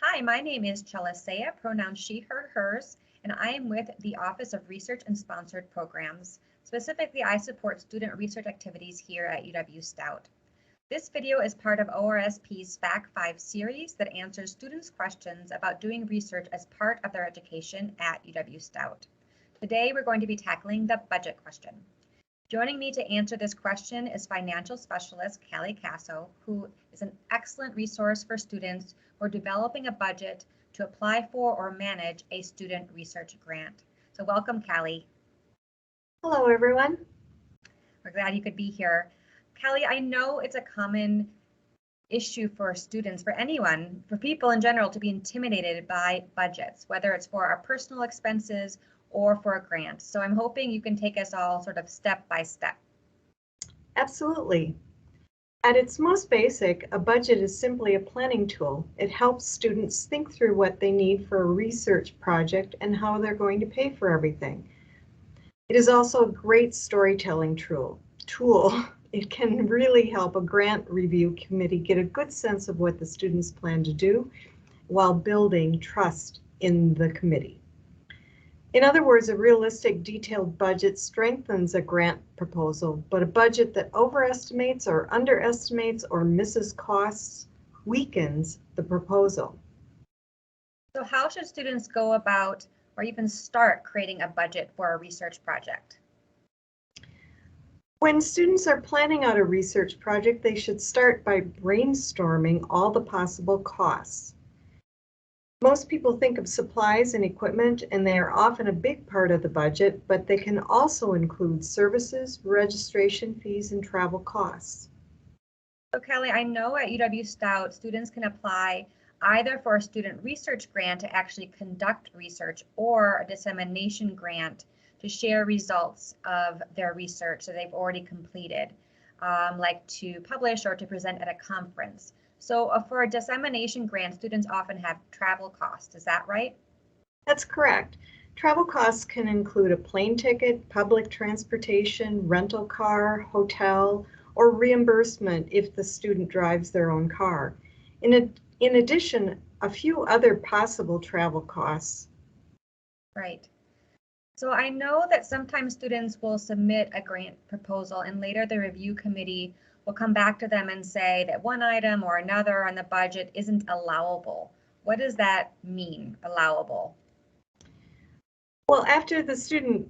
Hi, my name is Chelisea, pronouns she, her, hers, and I am with the Office of Research and Sponsored Programs. Specifically, I support student research activities here at UW-Stout. This video is part of ORSP's FAC 5 series that answers students' questions about doing research as part of their education at UW-Stout. Today, we're going to be tackling the budget question. Joining me to answer this question is financial specialist Callie Casso, who is an excellent resource for students who are developing a budget to apply for or manage a student research grant. So welcome, Callie. Hello, everyone. We're glad you could be here. Callie, I know it's a common issue for students, for anyone, for people in general, to be intimidated by budgets, whether it's for our personal expenses or for a grant. So I'm hoping you can take us all sort of step by step. Absolutely. At its most basic, a budget is simply a planning tool. It helps students think through what they need for a research project and how they're going to pay for everything. It is also a great storytelling tool. It can really help a grant review committee get a good sense of what the students plan to do while building trust in the committee. In other words, a realistic, detailed budget strengthens a grant proposal, but a budget that overestimates or underestimates or misses costs weakens the proposal. So how should students go about or even start creating a budget for a research project? When students are planning out a research project, they should start by brainstorming all the possible costs. Most people think of supplies and equipment, and they are often a big part of the budget, but they can also include services, registration fees, and travel costs. So Callie, I know at UW-Stout, students can apply either for a student research grant to actually conduct research or a dissemination grant to share results of their research that they've already completed, like to publish or to present at a conference. So for a dissemination grant, students often have travel costs. Is that right? That's correct. Travel costs can include a plane ticket, public transportation, rental car, hotel, or reimbursement if the student drives their own car. In addition, a few other possible travel costs. Right. So I know that sometimes students will submit a grant proposal and later the review committee will come back to them and say that one item or another on the budget isn't allowable. What does that mean, allowable? Well, after the student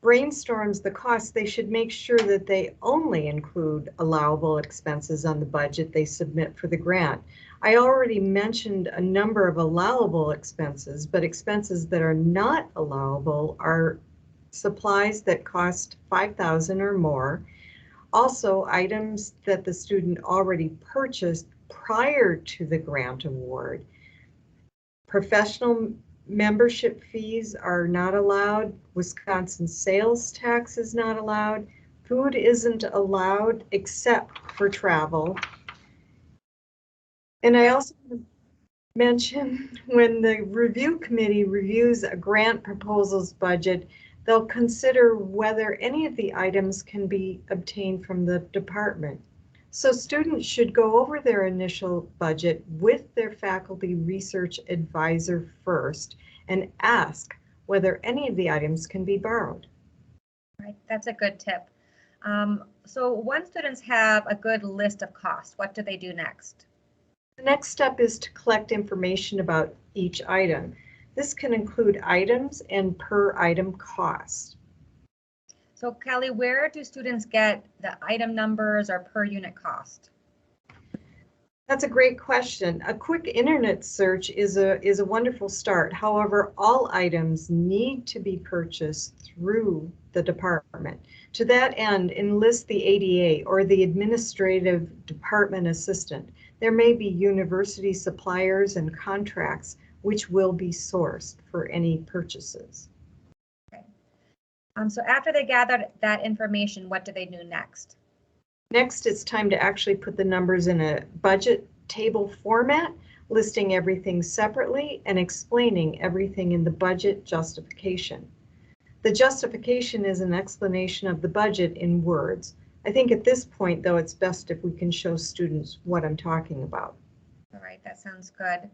brainstorms the costs, they should make sure that they only include allowable expenses on the budget they submit for the grant. I already mentioned a number of allowable expenses, but expenses that are not allowable are supplies that cost $5,000 or more. Also, items that the student already purchased prior to the grant award. Professional membership fees are not allowed. Wisconsin sales tax is not allowed. Food isn't allowed except for travel. And I also mentioned when the review committee reviews a grant proposal's budget, they'll consider whether any of the items can be obtained from the department. So students should go over their initial budget with their faculty research advisor first and ask whether any of the items can be borrowed. Right, that's a good tip. So once students have a good list of costs, what do they do next? The next step is to collect information about each item. This can include items and per item cost. So Callie, where do students get the item numbers or per unit cost? That's a great question. A quick internet search is a wonderful start. However, all items need to be purchased through the department. To that end, enlist the ADA or the administrative department assistant. There may be university suppliers and contracts which will be sourced for any purchases. Okay. So after they gather that information, what do they do next? Next, it's time to actually put the numbers in a budget table format, listing everything separately and explaining everything in the budget justification. The justification is an explanation of the budget in words. I think at this point, though, it's best if we can show students what I'm talking about. All right, that sounds good.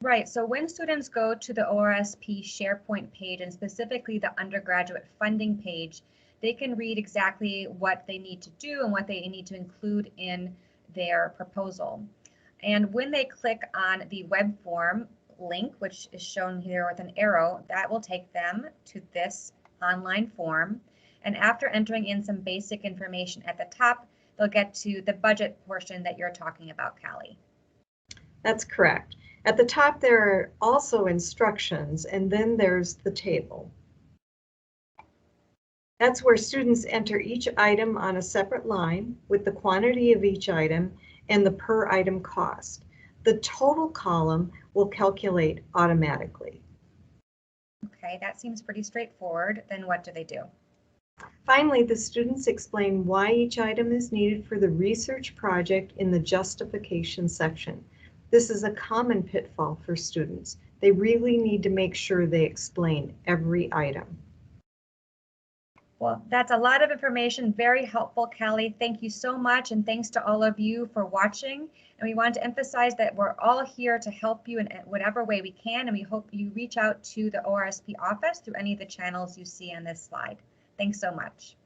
Right, so when students go to the ORSP SharePoint page and specifically the undergraduate funding page, they can read exactly what they need to do and what they need to include in their proposal. And when they click on the web form link, which is shown here with an arrow, that will take them to this online form. And after entering in some basic information at the top, they'll get to the budget portion that you're talking about, Callie. That's correct. At the top, there are also instructions, and then there's the table. That's where students enter each item on a separate line with the quantity of each item and the per item cost. The total column will calculate automatically. Okay, that seems pretty straightforward. Then what do they do? Finally, the students explain why each item is needed for the research project in the justification section. This is a common pitfall for students. They really need to make sure they explain every item. Well, that's a lot of information, very helpful, Callie. Thank you so much, and thanks to all of you for watching. And we want to emphasize that we're all here to help you in whatever way we can, and we hope you reach out to the ORSP office through any of the channels you see on this slide. Thanks so much.